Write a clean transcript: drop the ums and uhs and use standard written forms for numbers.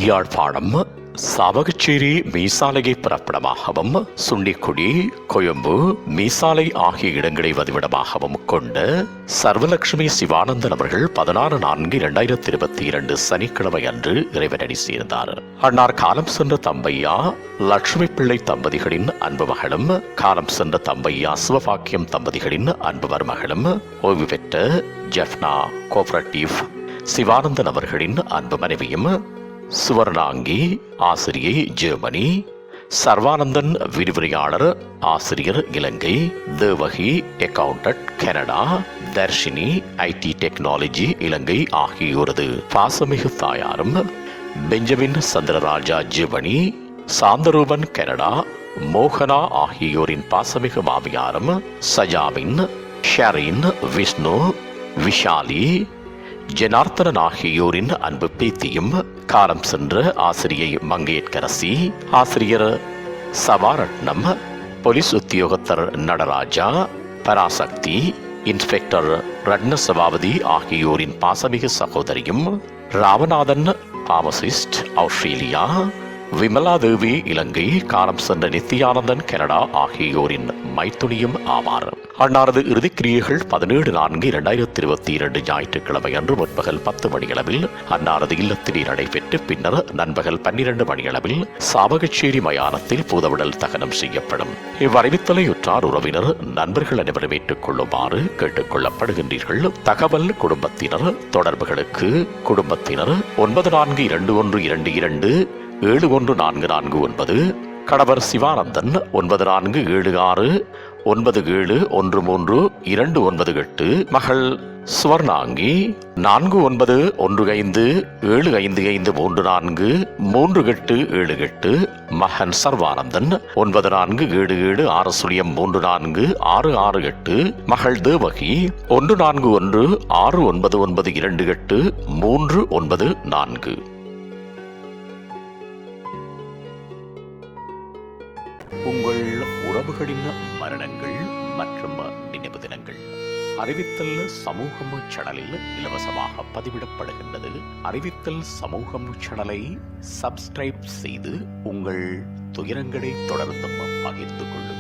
யாழ்ப்பாணம் சாவகச்சேரி மீசாலையை பிறப்பிடமாகவும் சுண்டிக்குடி கொழும்பு மீசாலை ஆகிய இடங்களை வதிவிடமாகவும் கொண்ட சர்வலட்சுமி சிவானந்தன் அவர்கள் 16/4/2022 சனிக்கிழமை அன்று இறைவனடி சேர்ந்தார். அன்னார் காலம் சென்ற தம்பையா லட்சுமி பிள்ளை தம்பதிகளின் அன்பு மகளும், காலம் சென்ற தம்பையா சிவபாக்கியம் தம்பதிகளின் அன்பு மருமகளும், ஓய்வு பெற்ற ஜெஃப்னா கோஆபரேட்டிவ் சிவானந்தன் அவர்களின் அன்பு மனைவியும், சுவர்ணாங்கி ஆசிரியை ஜெர்மனி, சர்வானந்தன் விரிவுரையாளர் ஆசிரியர் Ilangai, Devaki accountant Canada, Dharshini IT technology Ilangai ஆகியோரது பாசமிகு தாயாரும், Benjamin Chandraraja Germany, Santharuban Canada, மோகனா ஆகியோரின் பாசமிகு மாமியாரும், சஜாமின், ஷரீன், விஷ்ணு, விஷாலி, ஜனார்த்தனன் ஆகியோரின் அன்பு பேத்தியும், காலம் சென்ற ஆசிரியை மங்கையற்கரசி, ஆசிரியர் சபாரட்னம், போலீஸ் உத்தியோகத்தர் நடராஜா, பராசக்தி, இன்ஸ்பெக்டர் ரட்ன சபாபதி ஆகியோரின் பாசமிகு சகோதரியும், ராமநாதன் பாமசிஸ்ட் ஆஸ்திரேலியா, விமலாதேவி இலங்கை, காலம் சென்ற நித்யானந்தன் கனடா ஆகியோரின் மைத்துனியும் ஆவார். அன்னாரது இறுதிக்கிரியைகள் 17/4/2022 ஞாயிற்றுக்கிழமை அன்று முற்பகல் 10 மணியளவில் அன்னாரது இல்லத்திலே நடைபெற்று பின்னர் நண்பகல் 12 மணியளவில் சாவகச்சேரி மயானத்தில் பூதவிடல் தகனம் செய்யப்படும். இவ்வறிவித்தலை உற்றார் உறவினர் நண்பர்கள் அனைவரும் ஏற்றுக் கொள்ளுமாறு கேட்டுக் கொள்ளப்படுகின்றீர்கள். தகவல் குடும்பத்தினர் தொடர்புகளுக்கு குடும்பத்தினர் 942222714449, கணவர் சிவானந்தன் 947697132998, மகள் சுவர்ணாங்கி 4915553438, மகன் சர்வானந்தன் 947760346668, மகள் தேவகி 141699283994. உங்கள் உறவுகளின் மரணங்கள் மற்றும் நினைவு தினங்கள் அறிவித்தல் சமூகம் சேனலில் இலவசமாக பதிவிடப்படுகின்றது. அறிவித்தல் சமூகம் சேனலை சப்ஸ்கிரைப் செய்து உங்கள் துயரங்களை தொடர்ந்தும் பகிர்ந்து கொள்ளுங்கள்.